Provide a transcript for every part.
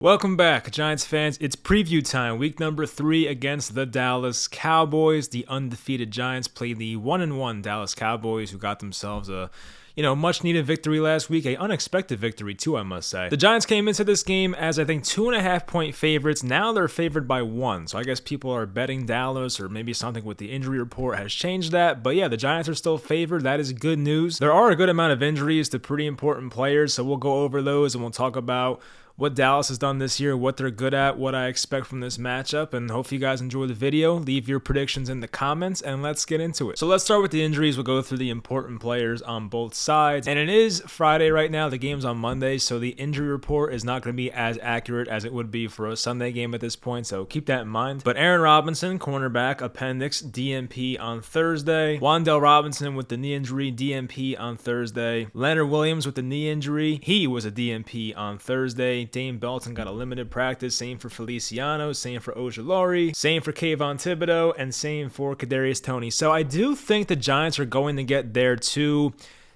Welcome back, Giants fans. It's preview time. Week number 3 against the Dallas Cowboys. The undefeated Giants play the 1-1 Dallas Cowboys, who got themselves a much-needed victory last week, a unexpected victory too, I must say. The Giants came into this game as, I think, 2.5-point favorites. Now they're favored by 1, so I guess people are betting Dallas, or maybe something with the injury report has changed that. But yeah, the Giants are still favored. That is good news. There are a good amount of injuries to pretty important players, so we'll go over those and we'll talk about what Dallas has done this year, what they're good at, what I expect from this matchup, and hope you guys enjoy the video. Leave your predictions in the comments, and let's get into it. So let's start with the injuries. We'll go through the important players on both sides. And it is Friday right now. The game's on Monday, so the injury report is not going to be as accurate as it would be for a Sunday game at this point, so keep that in mind. But Aaron Robinson, cornerback, appendix, DNP on Thursday. Wan'Dale Robinson with the knee injury, DNP on Thursday. Leonard Williams with the knee injury, he was a DNP on Thursday. Dane Belton got a limited practice. Same for Feliciano, same for Ojulari, same for Kayvon Thibodeau, and same for Kadarius Toney. So I do think the Giants are going to get their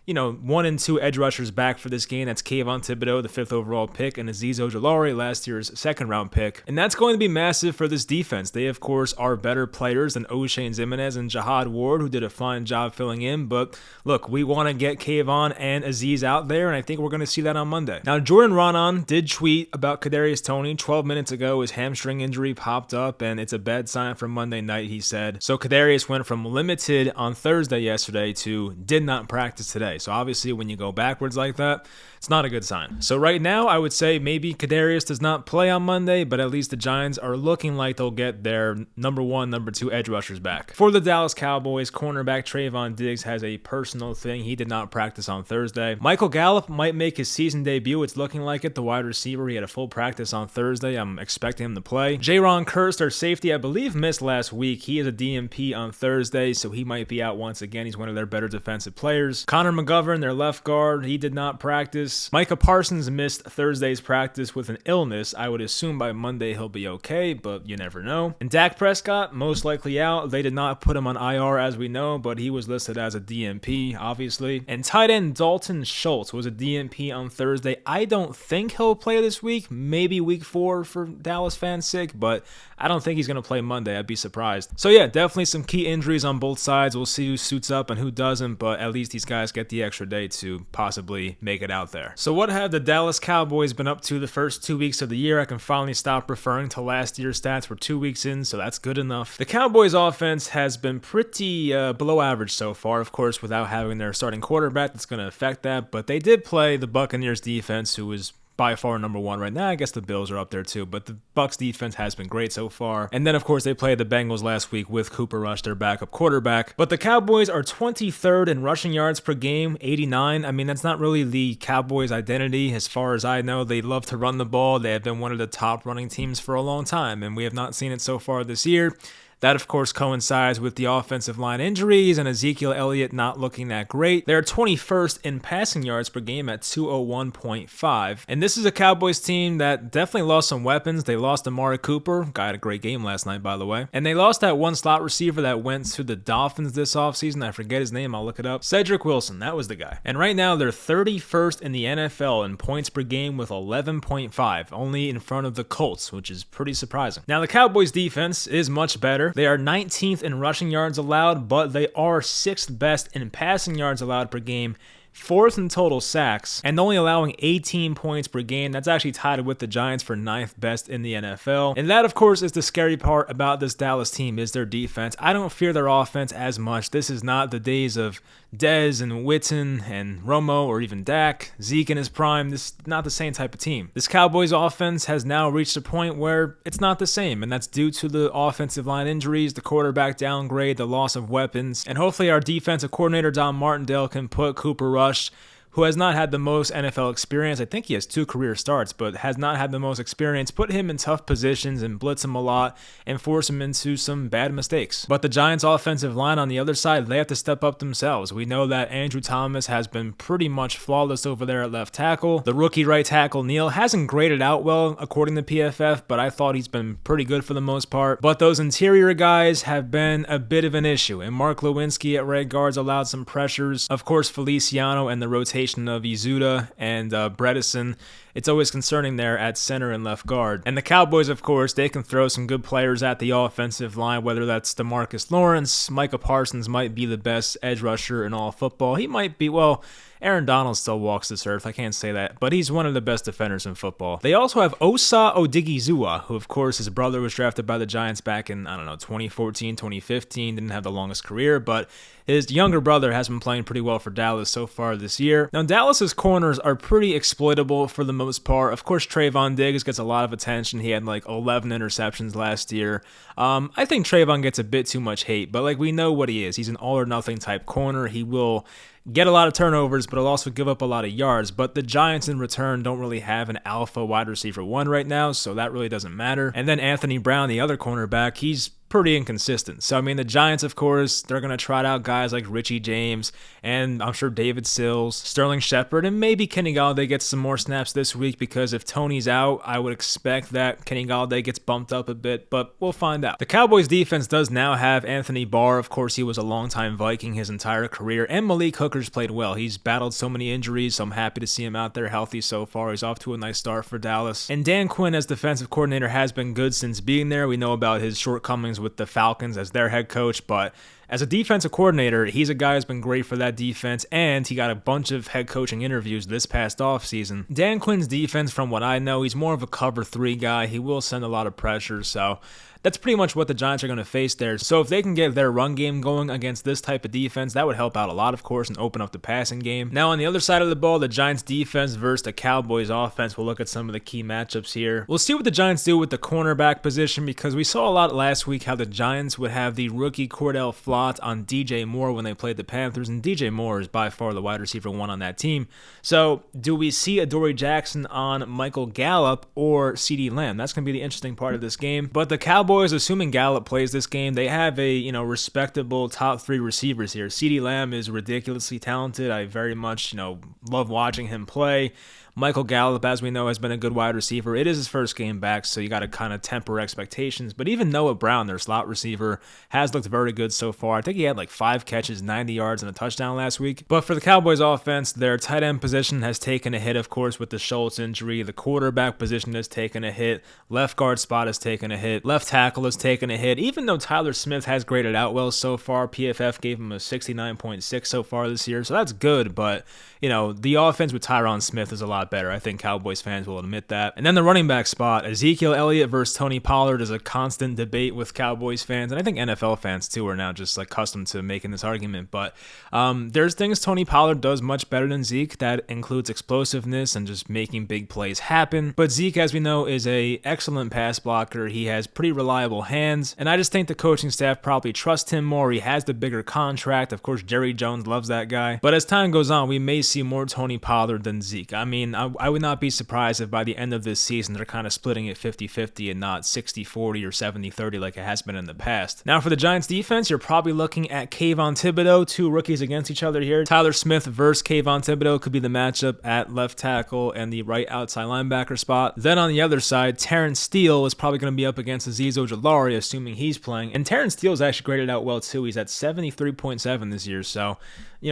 1 and 2 edge rushers back for this game. That's Kayvon Thibodeau, the 5th overall pick, and Azeez Ojulari, last year's 2nd round pick. And that's going to be massive for this defense. They, of course, are better players than O'Shane Ximines and Jihad Ward, who did a fine job filling in. But look, we want to get Kayvon and Azeez out there, and I think we're going to see that on Monday. Now, Jordan Ronan did tweet about Kadarius Toney 12 minutes ago. His hamstring injury popped up, and it's a bad sign for Monday night, he said. So Kadarius went from limited on Thursday yesterday to did not practice today. So obviously when you go backwards like that, it's not a good sign. So right now I would say maybe Kadarius does not play on Monday, but at least the Giants are looking like they'll get their number 1, number 2 edge rushers back. For the Dallas Cowboys, cornerback Trayvon Diggs has a personal thing. He did not practice on Thursday. Michael Gallup might make his season debut. It's looking like it. The wide receiver, he had a full practice on Thursday. I'm expecting him to play. Jaron Kearse, our safety, I believe missed last week. He is a DNP on Thursday, so he might be out once again. He's one of their better defensive players. Connor McGovern, their left guard, he did not practice. Micah Parsons missed Thursday's practice with an illness. I would assume by Monday he'll be okay, but you never know. And Dak Prescott, most likely out. They did not put him on IR as we know, but he was listed as a DNP, obviously. And tight end Dalton Schultz was a DNP on Thursday. I don't think he'll play this week. Maybe week 4 for Dallas fans' sake, but I don't think he's going to play Monday. I'd be surprised. So yeah, definitely some key injuries on both sides. We'll see who suits up and who doesn't, but at least these guys get the extra day to possibly make it out there. So what have the Dallas Cowboys been up to the first 2 weeks of the year? I can finally stop referring to last year's stats. We're 2 weeks in, so that's good enough. The Cowboys offense has been pretty below average so far. Of course, without having their starting quarterback, that's going to affect that, but they did play the Buccaneers defense, who was by far number 1 right now. I guess the Bills are up there too, but the Bucs defense has been great so far. And then, of course, they played the Bengals last week with Cooper Rush, their backup quarterback. But the Cowboys are 23rd in rushing yards per game, 89. I mean, that's not really the Cowboys' identity. As far as I know, they love to run the ball. They have been one of the top running teams for a long time, and we have not seen it so far this year. That, of course, coincides with the offensive line injuries and Ezekiel Elliott not looking that great. They're 21st in passing yards per game at 201.5. And this is a Cowboys team that definitely lost some weapons. They lost Amari Cooper. Guy had a great game last night, by the way. And they lost that one slot receiver that went to the Dolphins this offseason. I forget his name. I'll look it up. Cedric Wilson. That was the guy. And right now, they're 31st in the NFL in points per game with 11.5, only in front of the Colts, which is pretty surprising. Now, the Cowboys defense is much better. They are 19th in rushing yards allowed, but they are 6th best in passing yards allowed per game, 4th in total sacks, and only allowing 18 points per game. That's actually tied with the Giants for 9th best in the NFL. And that, of course, is the scary part about this Dallas team, is their defense. I don't fear their offense as much. This is not the days of Dez and Witten and Romo or even Dak, Zeke in his prime. This is not the same type of team. This Cowboys offense has now reached a point where it's not the same, and that's due to the offensive line injuries, the quarterback downgrade, the loss of weapons, and hopefully our defensive coordinator Don Martindale can put Cooper Rush, who has not had the most NFL experience. I think he has 2 career starts, but has not had the most experience. Put him in tough positions and blitz him a lot and force him into some bad mistakes. But the Giants' offensive line on the other side, they have to step up themselves. We know that Andrew Thomas has been pretty much flawless over there at left tackle. The rookie right tackle, Neal, hasn't graded out well according to PFF, but I thought he's been pretty good for the most part. But those interior guys have been a bit of an issue, and Mark Lewinsky at right guard's allowed some pressures. Of course, Feliciano and the rotation rotation of Izuda and Bredesen, it's always concerning there at center and left guard. And the Cowboys, of course, they can throw some good players at the offensive line, whether that's DeMarcus Lawrence. Micah Parsons might be the best edge rusher in all of football. He might be, well, Aaron Donald still walks this earth, I can't say that, but he's one of the best defenders in football. They also have Osa Odigizua, who of course his brother was drafted by the Giants back in, 2014, 2015, didn't have the longest career, but his younger brother has been playing pretty well for Dallas so far this year. Now, Dallas's corners are pretty exploitable for the most part. Of course, Trayvon Diggs gets a lot of attention. He had like 11 interceptions last year. I think Trayvon gets a bit too much hate, but like we know what he is. He's an all-or-nothing type corner. He will get a lot of turnovers, but he'll also give up a lot of yards. But the Giants in return don't really have an alpha wide receiver one right now, so that really doesn't matter. And then Anthony Brown, the other cornerback, he's pretty inconsistent. So, I mean, the Giants, of course, they're going to trot out guys like Richie James and I'm sure David Sills, Sterling Shepard, and maybe Kenny Golladay gets some more snaps this week because if Tony's out, I would expect that Kenny Golladay gets bumped up a bit, but we'll find out. The Cowboys defense does now have Anthony Barr. Of course, he was a longtime Viking his entire career, and Malik Hooker's played well. He's battled so many injuries, so I'm happy to see him out there healthy so far. He's off to a nice start for Dallas. And Dan Quinn as defensive coordinator has been good since being there. We know about his shortcomings with the Falcons as their head coach, but as a defensive coordinator, he's a guy who's been great for that defense, and he got a bunch of head coaching interviews this past offseason. Dan Quinn's defense, from what I know, he's more of a cover 3 guy. He will send a lot of pressure, so that's pretty much what the Giants are going to face there. So if they can get their run game going against this type of defense, that would help out a lot, of course, and open up the passing game. Now, on the other side of the ball, the Giants defense versus the Cowboys offense. We'll look at some of the key matchups here. We'll see what the Giants do with the cornerback position because we saw a lot last week how the Giants would have the rookie Cordell Flott on DJ Moore when they played the Panthers, and DJ Moore is by far the wide receiver one on that team. So do we see Adoree Jackson on Michael Gallup or CeeDee Lamb? That's going to be the interesting part of this game. But the Cowboys, assuming Gallup plays this game, they have a respectable top 3 receivers here. CeeDee Lamb is ridiculously talented. I very much love watching him play. Michael Gallup, as we know, has been a good wide receiver. It is his first game back, so you got to kind of temper expectations. But even Noah Brown, their slot receiver, has looked very good so far. I think he had like 5 catches, 90 yards, and a touchdown last week. But for the Cowboys offense, their tight end position has taken a hit, of course, with the Schultz injury. The quarterback position has taken a hit. Left guard spot has taken a hit. Left tackle has taken a hit. Even though Tyler Smith has graded out well so far, PFF gave him a 69.6 so far this year, so that's good. But, the offense with Tyron Smith is a lot better. I think Cowboys fans will admit that. And then the running back spot, Ezekiel Elliott versus Tony Pollard, is a constant debate with Cowboys fans, and I think NFL fans too are now just accustomed to making this argument. But there's things Tony Pollard does much better than Zeke. That includes explosiveness and just making big plays happen. But Zeke, as we know, is a excellent pass blocker. He has pretty reliable hands, and I just think the coaching staff probably trust him more. He has the bigger contract. Of course, Jerry Jones loves that guy. But as time goes on, we may see more Tony Pollard than Zeke. I mean, I would not be surprised if by the end of this season they're kind of splitting it 50-50 and not 60-40 or 70-30 like it has been in the past. Now for the Giants defense, you're probably looking at Kayvon Thibodeau, 2 rookies against each other here. Tyler Smith versus Kayvon Thibodeau could be the matchup at left tackle and the right outside linebacker spot. Then on the other side, Terrence Steele is probably going to be up against Azeez Ojulari, assuming he's playing. And Terrence Steele is actually graded out well too. He's at 73.7 this year, so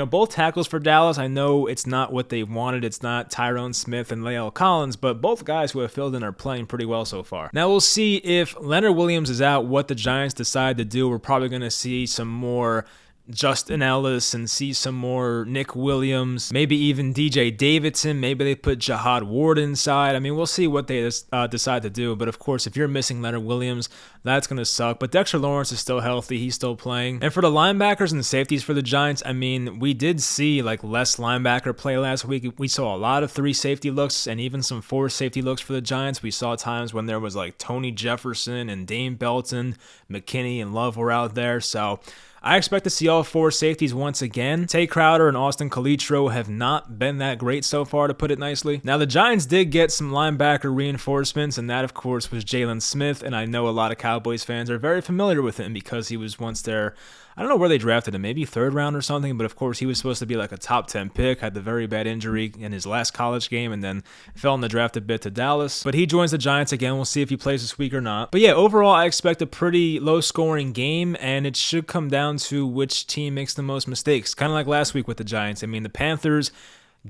both tackles for Dallas, I know it's not what they wanted. It's not Tyrone Smith and Lael Collins, but both guys who have filled in are playing pretty well so far. Now we'll see if Leonard Williams is out, what the Giants decide to do. We're probably going to see some more Justin Ellis and see some more Nick Williams, maybe even DJ Davidson. Maybe they put Jihad Ward inside. I mean, we'll see what they decide to do. But of course, if you're missing Leonard Williams, that's going to suck. But Dexter Lawrence is still healthy. He's still playing. And for the linebackers and the safeties for the Giants, I mean, we did see less linebacker play last week. We saw a lot of 3 safety looks and even some 4 safety looks for the Giants. We saw times when there was Tony Jefferson and Dane Belton, McKinney and Love were out there. So I expect to see all 4 safeties once again. Tay Crowder and Austin Calitro have not been that great so far, to put it nicely. Now, the Giants did get some linebacker reinforcements, and that, of course, was Jalen Smith, and I know a lot of Cowboys fans are very familiar with him because he was once their, I don't know where they drafted him, maybe 3rd round or something, but of course he was supposed to be a top 10 pick, had the very bad injury in his last college game, and then fell in the draft a bit to Dallas. But he joins the Giants again. We'll see if he plays this week or not. But yeah, overall, I expect a pretty low-scoring game, and it should come down to which team makes the most mistakes. Kind of like last week with the Giants. I mean, the Panthers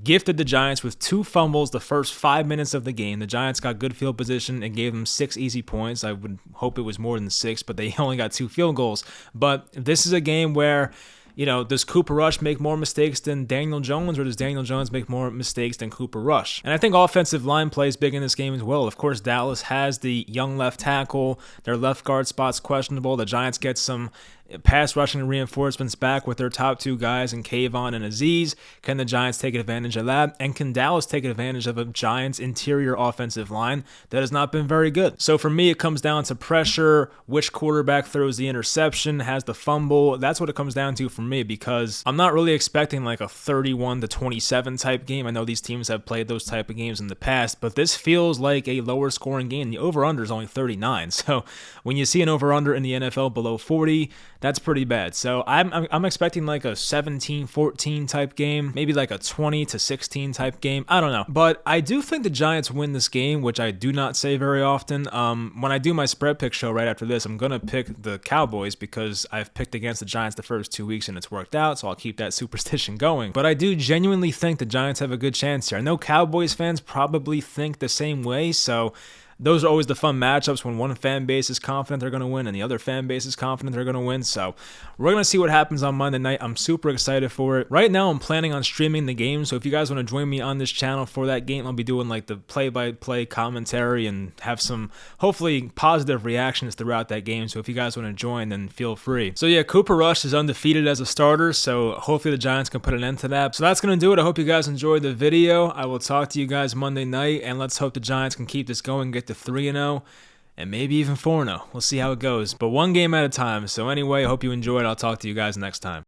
gifted the Giants with 2 fumbles the first 5 minutes of the game. The Giants got good field position and gave them 6 easy points. I would hope it was more than 6, but they only got 2 field goals. But this is a game where, does Cooper Rush make more mistakes than Daniel Jones, or does Daniel Jones make more mistakes than Cooper Rush? And I think offensive line plays big in this game as well. Of course, Dallas has the young left tackle. Their left guard spot's questionable. The Giants get some pass rushing reinforcements back with their top 2 guys in Kayvon and Azeez. Can the Giants take advantage of that? And can Dallas take advantage of a Giants interior offensive line that has not been very good? So for me, it comes down to pressure, which quarterback throws the interception, has the fumble. That's what it comes down to for me, because I'm not really expecting like a 31-27 type game. I know these teams have played those type of games in the past, but this feels like a lower scoring game. The over-under is only 39. So when you see an over-under in the NFL below 40, that's pretty bad. So I'm expecting like a 17-14 type game, maybe like a 20-16 type game. I don't know. But I do think the Giants win this game, which I do not say very often. When I do my spread pick show right after this, I'm going to pick the Cowboys because I've picked against the Giants the first 2 weeks and it's worked out, so I'll keep that superstition going. But I do genuinely think the Giants have a good chance here. I know Cowboys fans probably think the same way, so those are always the fun matchups when one fan base is confident they're going to win and the other fan base is confident they're going to win. So we're going to see what happens on Monday night. I'm super excited for it. Right now, I'm planning on streaming the game. So if you guys want to join me on this channel for that game, I'll be doing like the play-by-play commentary and have some hopefully positive reactions throughout that game. So if you guys want to join, then feel free. So yeah, Cooper Rush is undefeated as a starter. So hopefully the Giants can put an end to that. So that's going to do it. I hope you guys enjoyed the video. I will talk to you guys Monday night, and let's hope the Giants can keep this going, get to 3-0, and maybe even 4-0. We'll see how it goes, but one game at a time. So anyway, I hope you enjoyed. I'll talk to you guys next time.